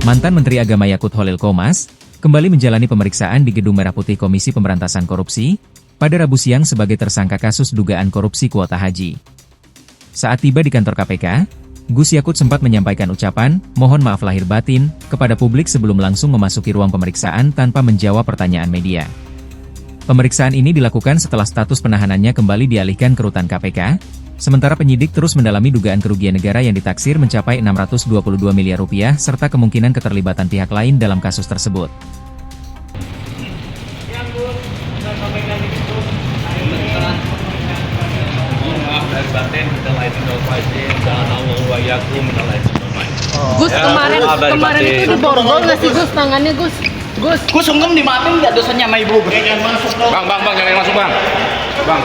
Mantan Menteri Agama Yakut Holil Qomas, kembali menjalani pemeriksaan di Gedung Merah Putih Komisi Pemberantasan Korupsi, pada Rabu siang sebagai tersangka kasus dugaan korupsi kuota haji. Saat tiba di kantor KPK, Gus Yakut sempat menyampaikan ucapan, mohon maaf lahir batin, kepada publik sebelum langsung memasuki ruang pemeriksaan tanpa menjawab pertanyaan media. Pemeriksaan ini dilakukan setelah status penahanannya kembali dialihkan ke rutan KPK, sementara penyidik terus mendalami dugaan kerugian negara yang ditaksir mencapai 622 miliar rupiah serta kemungkinan keterlibatan pihak lain dalam kasus tersebut. Gus, kemarin itu di borgol nggak sih Gus tangannya Gus? Gus sungkem di maafin nggak dosanya sama ibu? Jangan masuk dong. Bang, jangan masuk bang. Bang.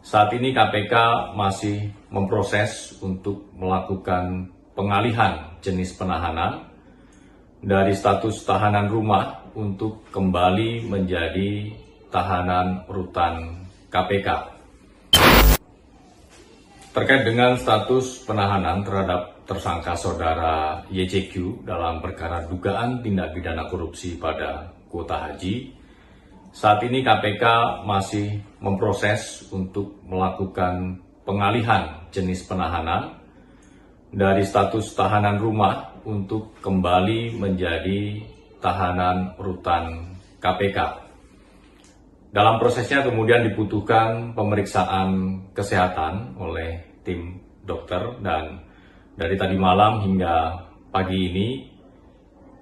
Saat ini KPK masih memproses untuk melakukan pengalihan jenis penahanan dari status tahanan rumah untuk kembali menjadi tahanan rutan KPK. Terkait dengan status penahanan terhadap tersangka saudara YCQ dalam perkara dugaan tindak pidana korupsi pada kuota haji, saat ini KPK masih memproses untuk melakukan pengalihan jenis penahanan dari status tahanan rumah untuk kembali menjadi tahanan rutan KPK. Dalam prosesnya kemudian dibutuhkan pemeriksaan kesehatan oleh tim dokter dan dari tadi malam hingga pagi ini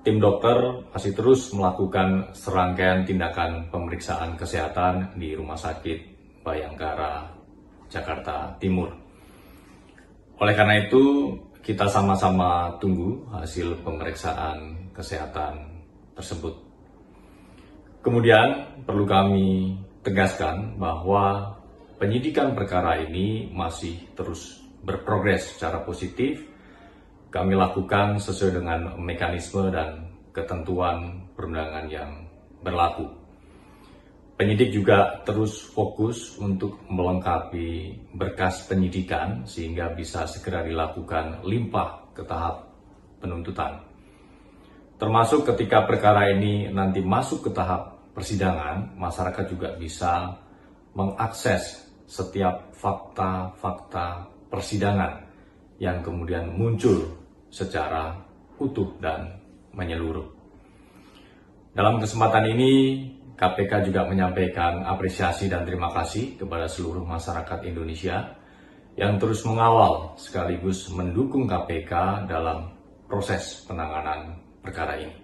tim dokter masih terus melakukan serangkaian tindakan pemeriksaan kesehatan di Rumah Sakit Bayangkara, Jakarta Timur. Oleh karena itu, kita sama-sama tunggu hasil pemeriksaan kesehatan tersebut. Kemudian, perlu kami tegaskan bahwa penyidikan perkara ini masih terus berprogres secara positif. Kami lakukan sesuai dengan mekanisme dan ketentuan perundangan yang berlaku. Penyidik juga terus fokus untuk melengkapi berkas penyidikan sehingga bisa segera dilakukan limpah ke tahap penuntutan. Termasuk ketika perkara ini nanti masuk ke tahap persidangan, masyarakat juga bisa mengakses setiap fakta-fakta persidangan yang kemudian muncul secara utuh dan menyeluruh. Dalam kesempatan ini, KPK juga menyampaikan apresiasi dan terima kasih kepada seluruh masyarakat Indonesia yang terus mengawal sekaligus mendukung KPK dalam proses penanganan perkara ini.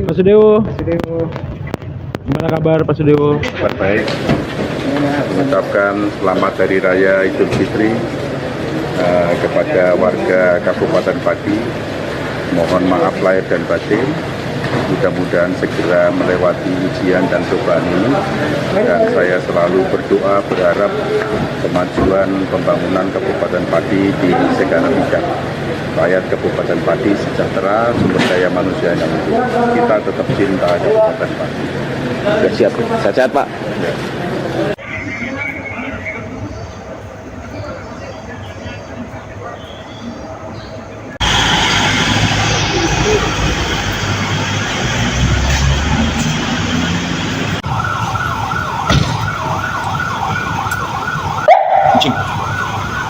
Pak Sudewo, gimana kabar Pak Sudewo? Baik. Mengucapkan selamat Hari Raya Idul Fitri kepada warga Kabupaten Pati. Mohon maaf lahir dan batin. Mudah-mudahan segera melewati ujian dan cobaan ini. Dan saya selalu berdoa berharap kemajuan pembangunan Kabupaten Pati di segala bidang. Rakyat Kabupaten Pati sejahtera, sumber daya manusia yang unggul. Kita tetap cinta Kabupaten Pati. Siap, sehat Pak. Ya.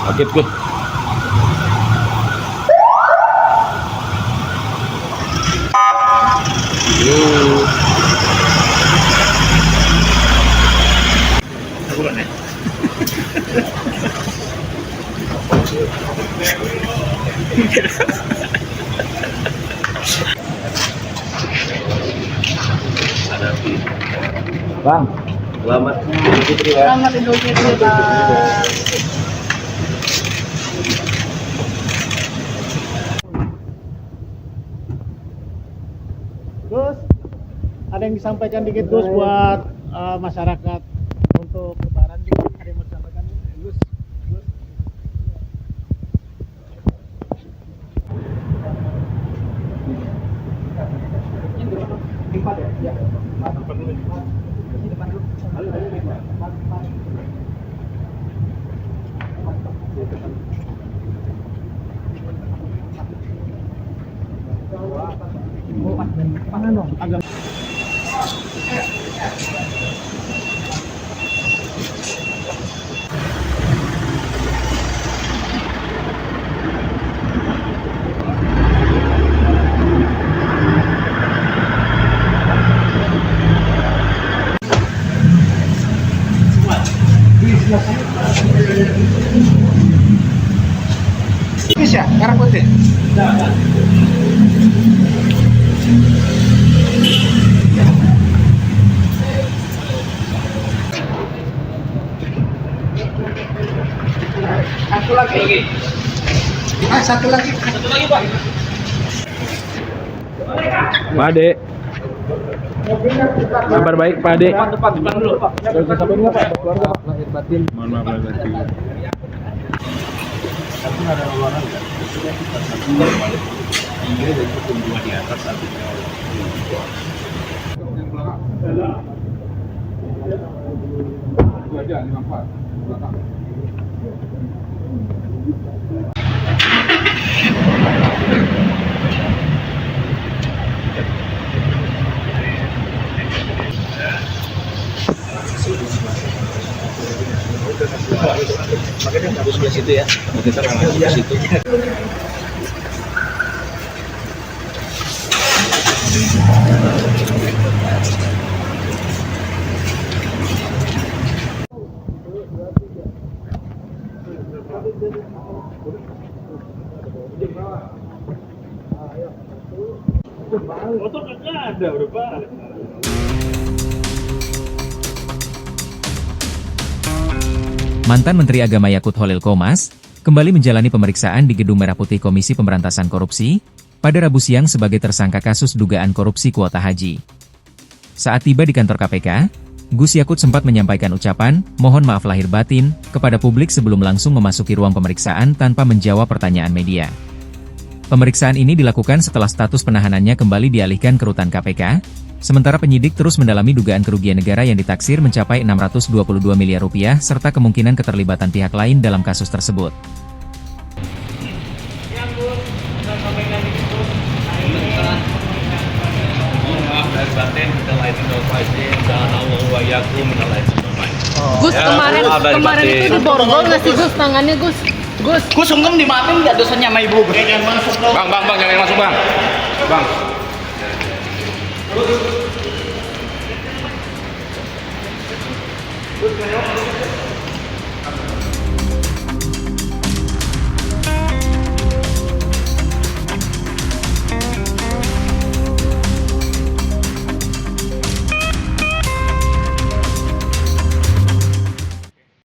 Oke, good. Bang, selamat Idul Fitri ya. Selamat Idul Fitri, Bang. Gus, ada yang disampaikan dikit Gus buat masyarakat untuk Lebaran juga, ada yang mau disampaikan Gus? Bisa, merah putih. Satu lagi. Satu lagi, Pak. Pak Ade. Kabar baik Pak Ade. Depan dulu, Pak. Lahir batin. Mohon maaf lahir batin. Mantan Menteri Agama Yakut Holil Qomas kembali menjalani pemeriksaan di Gedung Merah Putih Komisi Pemberantasan Korupsi pada Rabu siang sebagai tersangka kasus dugaan korupsi kuota haji. Saat tiba di kantor KPK, Gus Yakut sempat menyampaikan ucapan mohon maaf lahir batin kepada publik sebelum langsung memasuki ruang pemeriksaan tanpa menjawab pertanyaan media. Pemeriksaan ini dilakukan setelah status penahanannya kembali dialihkan ke rutan KPK, sementara penyidik terus mendalami dugaan kerugian negara yang ditaksir mencapai 622 miliar rupiah serta kemungkinan keterlibatan pihak lain dalam kasus tersebut. Gus, kemarin itu di borgol nggak sih Gus tangannya Gus? Gus sungkem dimaafin nggak dosanya sama ibu? Bang, jangan masuk bang. Bang. Gus,